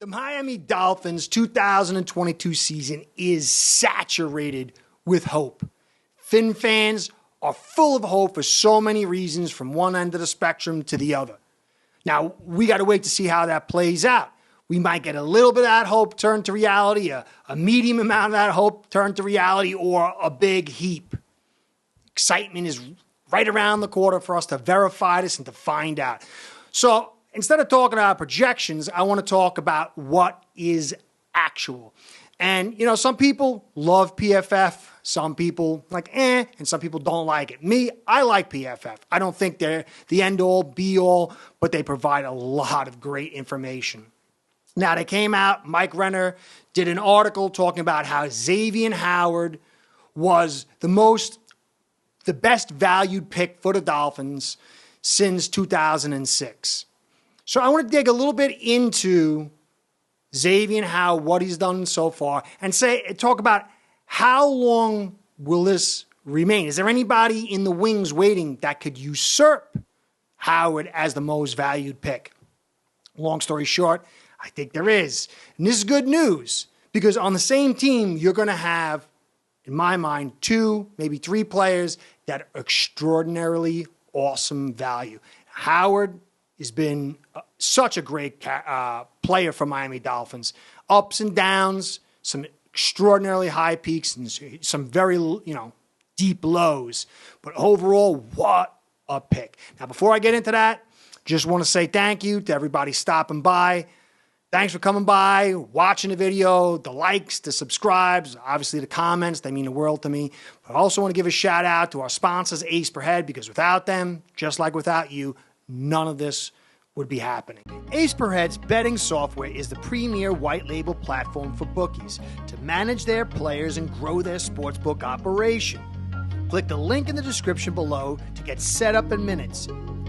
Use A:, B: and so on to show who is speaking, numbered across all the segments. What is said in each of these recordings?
A: The Miami Dolphins 2022 season is saturated with hope. Fin fans are full of hope for so many reasons from one end of the spectrum to the other. Now, we got to wait to see how that plays out. We might get a little bit of that hope turned to reality, a medium amount of that hope turned to reality, or a big heap. Excitement is right around the corner for us to verify this and to find out. So instead of talking about projections, I want to talk about what is actual. And, some people love PFF. Some people like, and some people don't like it. Me, I like PFF. I don't think they're the end-all, be-all, but they provide a lot of great information. Now, they came out, Mike Renner did an article talking about how Xavien Howard was the best valued pick for the Dolphins since 2006. So I want to dig a little bit into Xavien Howard, what he's done so far, and talk about how long will this remain? Is there anybody in the wings waiting that could usurp Howard as the most valued pick? Long story short, I think there is. And this is good news because on the same team, you're going to have, in my mind, 2, maybe 3 players that are extraordinarily awesome value. Howard has been such a great player for Miami Dolphins. Ups and downs, some extraordinarily high peaks, and some very, deep lows. But overall, what a pick. Now, before I get into that, just want to say thank you to everybody stopping by. Thanks for coming by, watching the video, the likes, the subscribes, obviously the comments. They mean the world to me. But I also want to give a shout out to our sponsors, Ace Per Head, because without them, just like without you, none of this would be happening. Ace Per Head's betting software is the premier white label platform for bookies to manage their players and grow their sportsbook operation. Click the link in the description below to get set up in minutes.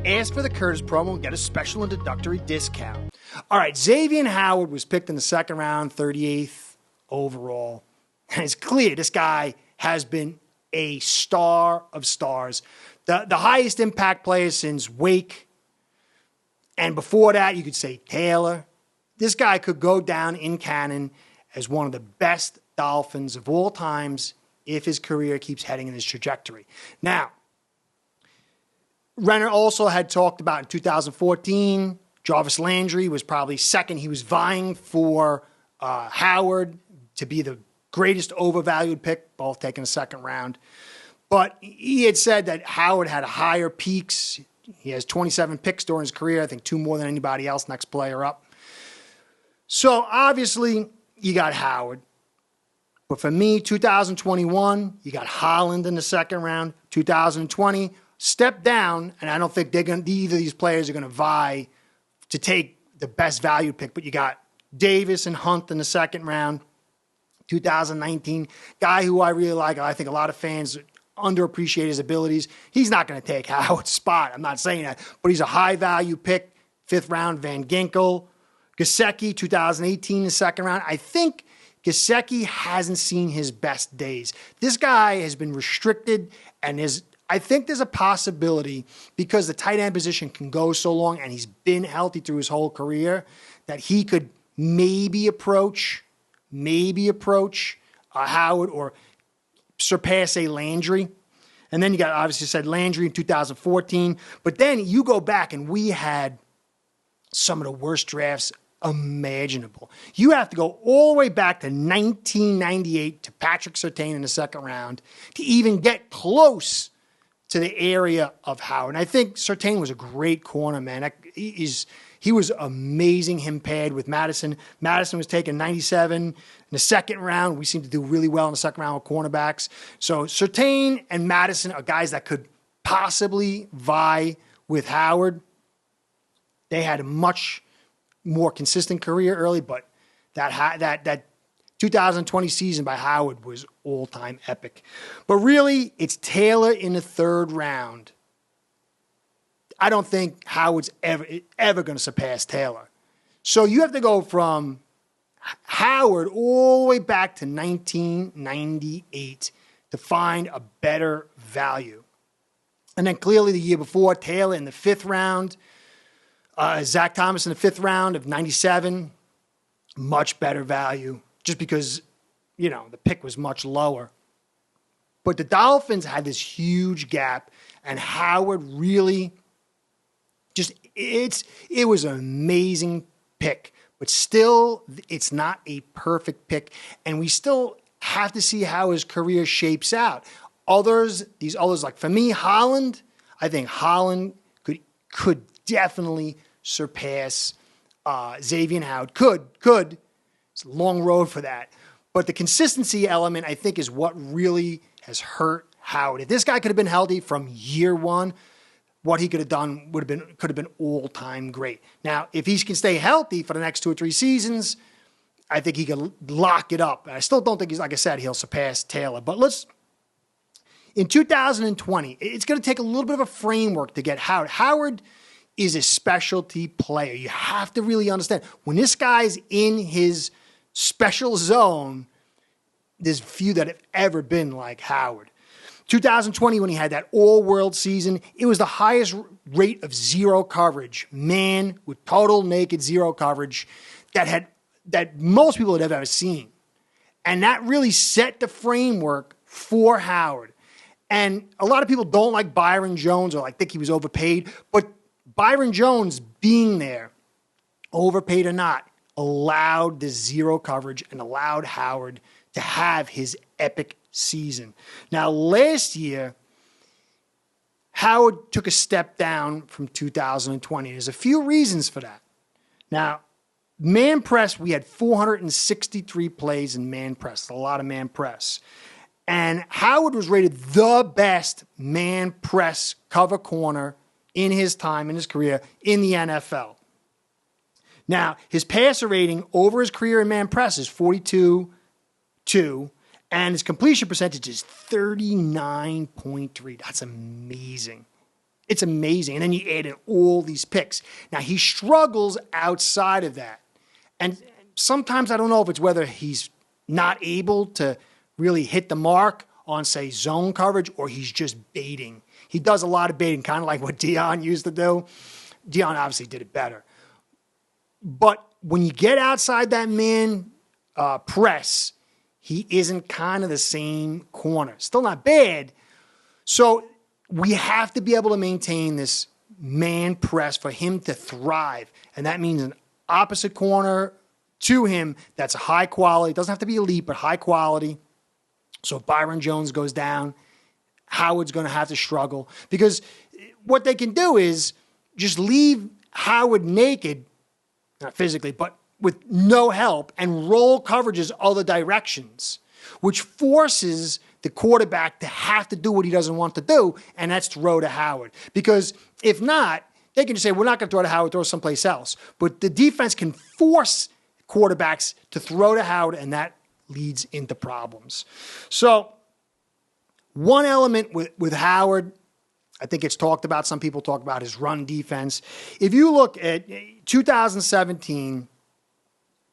A: Ask for the Curtis promo and get a special introductory discount. All right, Xavien Howard was picked in the second round, 38th overall. And it's clear this guy has been a star of stars. The highest impact player since Wake. And before that, you could say Taylor. This guy could go down in canon as one of the best Dolphins of all times if his career keeps heading in this trajectory. Now, Renner also had talked about in 2014, Jarvis Landry was probably second. He was vying for Howard to be the greatest overvalued pick, both taken a second round. But he had said that Howard had higher peaks. He has 27 picks during his career, I think 2 more than anybody else, next player up. So obviously, you got Howard. But for me, 2021, you got Holland in the second round. 2020, step down, and I don't think either of these players are going to vie to take the best value pick, but you got Davis and Hunt in the second round. 2019, guy who I really like. I think a lot of fans underappreciate his abilities. He's not going to take Howard's spot. I'm not saying that, but he's a high value pick. 5th round, Van Ginkel. Gesicki, 2018, the second round. I think Gesicki hasn't seen his best days. This guy has been restricted, and I think there's a possibility, because the tight end position can go so long and he's been healthy through his whole career, that he could maybe approach Howard or surpass a Landry. And then you got, obviously, said Landry in 2014. But then you go back and we had some of the worst drafts imaginable. You have to go all the way back to 1998 to Patrick Surtain in the second round to even get close to the area of Howard. And I think Surtain was a great corner, man. He was amazing, him paired with Madison. Madison was taken 97 in the second round. We seem to do really well in the second round with cornerbacks. So Surtain and Madison are guys that could possibly vie with Howard. They had a much more consistent career early, but that 2020 season by Howard was all-time epic. But really, it's Taylor in the third round. I don't think Howard's ever going to surpass Taylor. So you have to go from Howard all the way back to 1998 to find a better value. And then clearly the year before, Taylor in the 5th round, Zach Thomas in the 5th round of 97. much better value just because, the pick was much lower. But the Dolphins had this huge gap, and Howard really it was an amazing pick. But still, it's not a perfect pick, and we still have to see how his career shapes out. These others, like for me, Holland, I think Holland could definitely surpass Xavien Howard. Could. It's a long road for that. But the consistency element, I think, is what really has hurt Howard. If this guy could have been healthy from year one, what he could have done could have been all-time great. Now, if he can stay healthy for the next 2 or 3 seasons, I think he can lock it up. I still don't think like I said, he'll surpass Taylor. But in 2020, it's going to take a little bit of a framework to get Howard. Howard is a specialty player. You have to really understand. When this guy's in his special zone, there's few that have ever been like Howard. 2020, when he had that all-world season, it was the highest rate of zero coverage, man with total naked zero coverage that most people had ever seen. And that really set the framework for Howard. And a lot of people don't like Byron Jones or think he was overpaid, but Byron Jones being there, overpaid or not, allowed the zero coverage and allowed Howard to have his epic season. Now, last year, Howard took a step down from 2020. There's a few reasons for that. Now, man press, we had 463 plays in man press. A lot of man press. And Howard was rated the best man press cover corner in his time, in his career, in the NFL. Now, his passer rating over his career in man press is 42.2, and his completion percentage is 39.3. That's amazing. It's amazing. And then you add in all these picks. Now, he struggles outside of that. And sometimes I don't know if it's whether he's not able to really hit the mark on, say, zone coverage, or he's just baiting. He does a lot of baiting, kind of like what Deion used to do. Deion obviously did it better. But when you get outside that man press, he isn't kind of the same corner. Still not bad. So we have to be able to maintain this man press for him to thrive. And that means an opposite corner to him that's a high quality. It doesn't have to be elite, but high quality. So if Byron Jones goes down, Howard's going to have to struggle. Because what they can do is just leave Howard naked, not physically, but with no help, and roll coverages other directions, which forces the quarterback to have to do what he doesn't want to do, and that's throw to Howard. Because if not, they can just say, we're not going to throw to Howard, throw someplace else. But the defense can force quarterbacks to throw to Howard, and that leads into problems. So one element with Howard, I think it's talked about, some people talk about his run defense. If you look at 2017,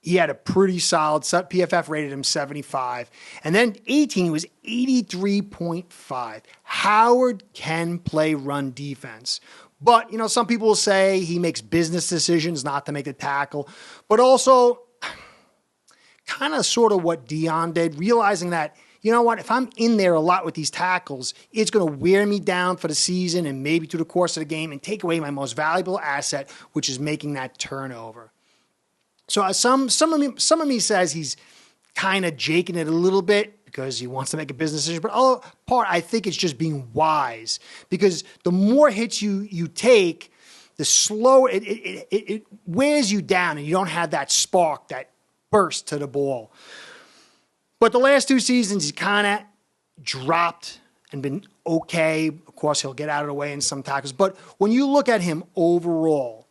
A: he had a pretty solid, PFF rated him 75. And then 18, he was 83.5. Howard can play run defense. But, some people will say he makes business decisions not to make the tackle. But also, kind of sort of what Deion did, realizing that, if I'm in there a lot with these tackles, it's going to wear me down for the season and maybe through the course of the game and take away my most valuable asset, which is making that turnover. So some of me says he's kind of jaking it a little bit because he wants to make a business decision. But other part, I think it's just being wise, because the more hits you take, the slower it wears you down, and you don't have that spark, that burst to the ball. But the last 2 seasons, he's kind of dropped and been okay. Of course, he'll get out of the way in some tackles. But when you look at him overall,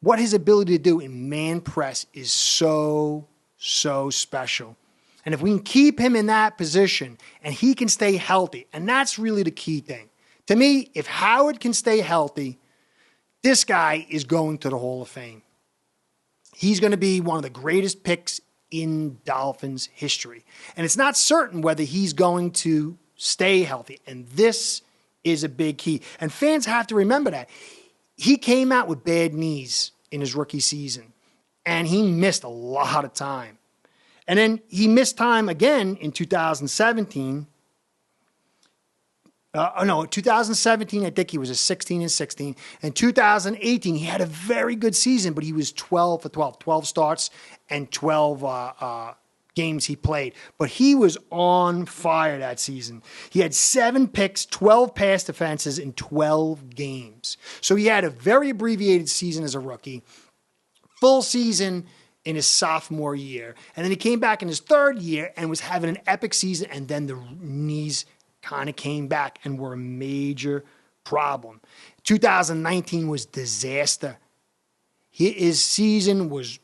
A: what his ability to do in man press is so, so special. And if we can keep him in that position and he can stay healthy, and that's really the key thing. To me, if Howard can stay healthy, this guy is going to the Hall of Fame. He's going to be one of the greatest picks in Dolphins history. And it's not certain whether he's going to stay healthy. And this is a big key. And fans have to remember that. He came out with bad knees in his rookie season. and he missed a lot of time. And then he missed time again in 2017. 2017, I think he was a 16-16. In 2018, he had a very good season, but he was 12 for 12 starts and 12 games he played. But he was on fire that season. He had 7 picks, 12 pass defenses in 12 games. So he had a very abbreviated season as a rookie, full season in his sophomore year. And then he came back in his third year and was having an epic season, and then the knees kind of came back and were a major problem. 2019 was disaster. His season was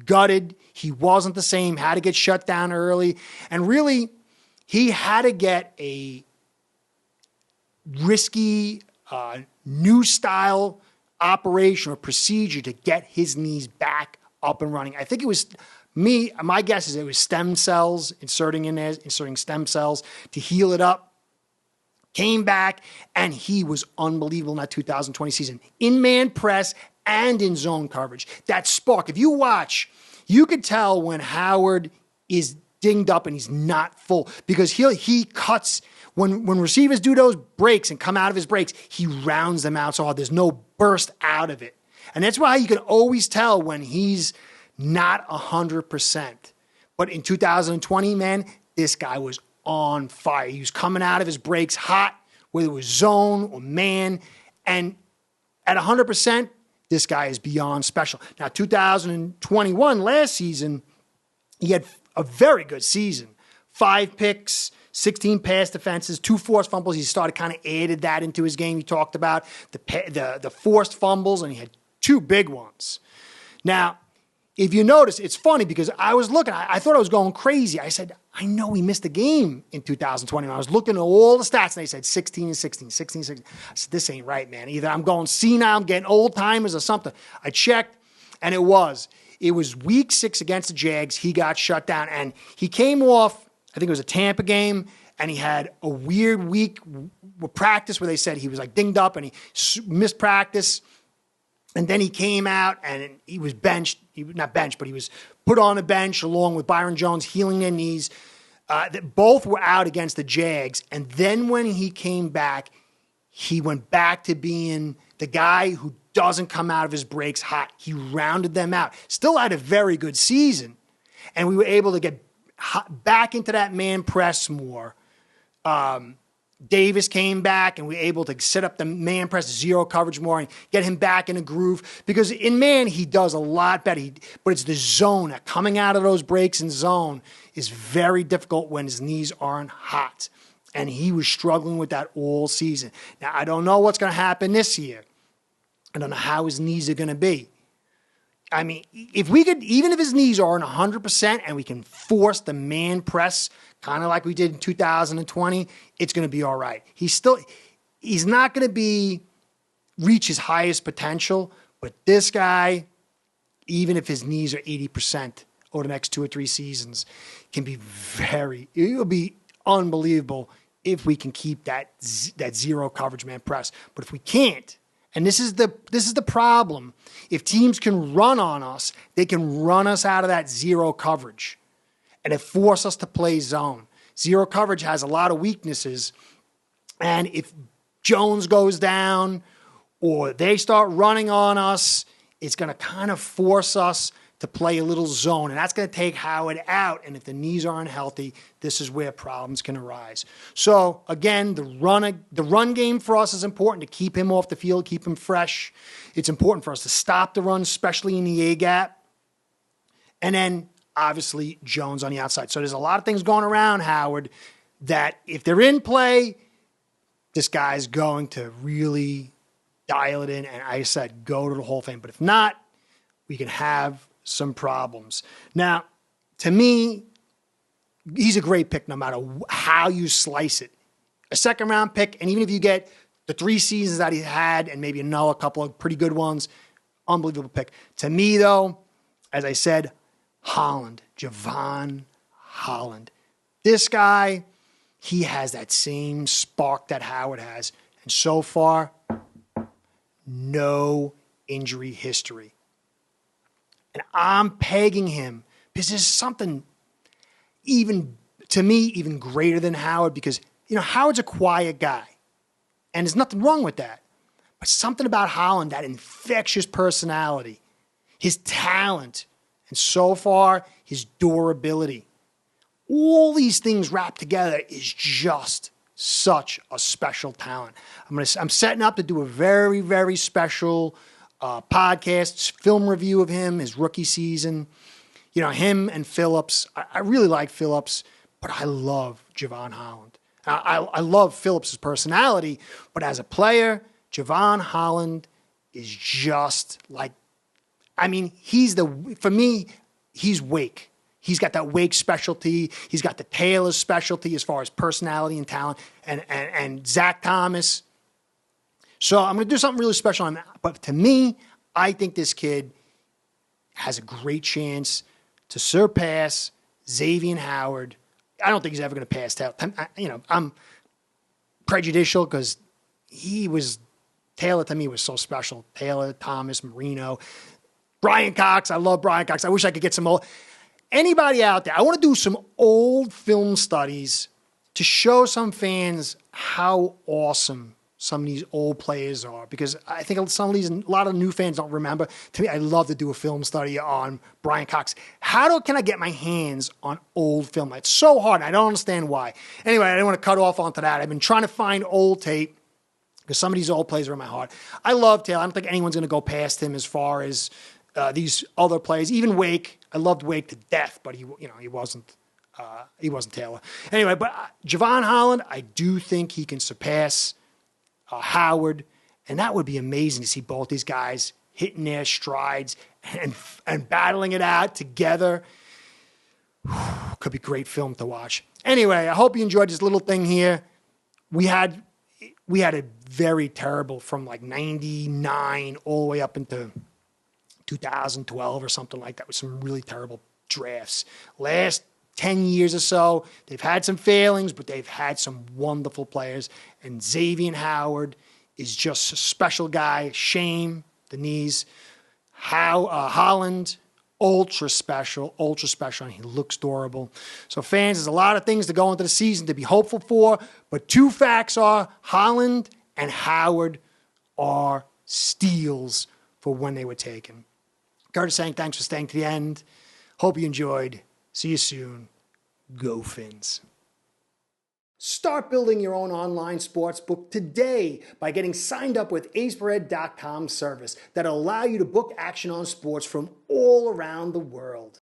A: gutted. He wasn't the same, had to get shut down early. And really, he had to get a risky, new style operation or procedure to get his knees back up and running. I think it was my guess is it was stem cells, inserting stem cells to heal it up. Came back, and he was unbelievable in that 2020 season. In man press and in zone coverage. That spark. If you watch, you could tell when Howard is dinged up and he's not full because he cuts. When receivers do those breaks and come out of his breaks, he rounds them out so hard. There's no burst out of it. And that's why you can always tell when he's not 100%. But in 2020, man, this guy was on fire. He was coming out of his breaks hot, whether it was zone or man. And at 100%, this guy is beyond special. Now, 2021, last season, he had a very good season. 5 picks, 16 pass defenses, 2 forced fumbles. He started kind of added that into his game. He talked about the forced fumbles, and he had 2 big ones. Now, if you notice, it's funny because I was looking, I thought I was going crazy. I said, I know he missed a game in 2020. I was looking at all the stats, and they said 16-16, 16-16. I said, this ain't right, man. Either I'm going senile, I'm getting old timers or something. I checked, and it was week 6 against the Jags. He got shut down, and he came off, I think it was a Tampa game, and he had a weird week with practice where they said he was like dinged up, and he missed practice. And then he came out and he was benched. Not benched, but he was put on the bench along with Byron Jones, healing their knees. Both were out against the Jags. And then when he came back, he went back to being the guy who doesn't come out of his breaks hot. He rounded them out. Still had a very good season. And we were able to get back into that man press more. Davis came back, and we were able to set up the man press zero coverage more and get him back in a groove. Because in man, he does a lot better. But it's the zone. Coming out of those breaks in zone is very difficult when his knees aren't hot. And he was struggling with that all season. Now, I don't know what's going to happen this year. I don't know how his knees are going to be. I mean, if we could, even if his knees aren't 100% and we can force the man press, kind of like we did in 2020, it's going to be all right. He's not going to reach his highest potential, but this guy, even if his knees are 80% over the next 2 or 3 seasons, it will be unbelievable if we can keep that zero coverage man press. But if we can't, and this is the problem. If teams can run on us, they can run us out of that zero coverage, and it force us to play zone. Zero coverage has a lot of weaknesses, and if Jones goes down or they start running on us, it's going to kind of force us to play a little zone, and that's going to take Howard out. And if the knees aren't healthy, this is where problems can arise. So again, the run game for us is important to keep him off the field, keep him fresh. It's important for us to stop the run, especially in the A gap, and then obviously Jones on the outside. So there's a lot of things going around Howard that if they're in play, this guy's going to really dial it in. And I said, go to the Hall of Fame. But if not, we can have some problems. Now, to me, he's a great pick no matter how you slice it. A second-round pick, and even if you get the 3 seasons that he had and maybe another couple of pretty good ones, unbelievable pick. To me, though, as I said, Xavien Howard. This guy, he has that same spark that Howard has. And so far, no injury history. And I'm pegging him because there's something even, to me, even greater than Howard, because, Howard's a quiet guy. And there's nothing wrong with that. But something about Holland, that infectious personality, his talent, and so far, his durability. All these things wrapped together is just such a special talent. I'm setting up to do a very, very special podcast, film review of him, his rookie season. Him and Phillips. I really like Phillips, but I love Xavien Howard. I love Phillips' personality, but as a player, Xavien Howard is just like, for me, he's Wake. He's got that Wake specialty. He's got the Taylor specialty as far as personality and talent, and Zach Thomas. So I'm going to do something really special on that. But to me, I think this kid has a great chance to surpass Xavien Howard. I don't think he's ever going to pass Taylor. I'm prejudicial because Taylor to me was so special. Taylor, Thomas, Marino, Brian Cox. I love Brian Cox. I wish I could get some old. Anybody out there, I want to do some old film studies to show some fans how awesome some of these old players are, because I think a lot of new fans don't remember. To me, I love to do a film study on Brian Cox. Can I get my hands on old film? It's so hard. I don't understand why. Anyway, I didn't want to cut off onto that. I've been trying to find old tape because some of these old plays are in my heart. I love Taylor. I don't think anyone's going to go past him as far as these other players. Even Wake. I loved Wake to death, but he wasn't Taylor. Anyway, but Xavien Howard, I do think he can surpass Howard, and that would be amazing to see both these guys hitting their strides and battling it out together. Could be great film to watch. Anyway, I hope you enjoyed this little thing here. We had a very terrible, from like 99 all the way up into 2012 or something like that, with some really terrible drafts. Last 10 years or so, they've had some failings, but they've had some wonderful players. And Xavien Howard is just a special guy. Shame, the knees. Holland, ultra special, and he looks durable. So fans, there's a lot of things to go into the season to be hopeful for, but two facts are Holland and Howard are steals for when they were taken. Curtis saying thanks for staying to the end. Hope you enjoyed. See you soon. Go Phins. Start building your own online sportsbook today by getting signed up with acebread.com service that'll allow you to book action on sports from all around the world.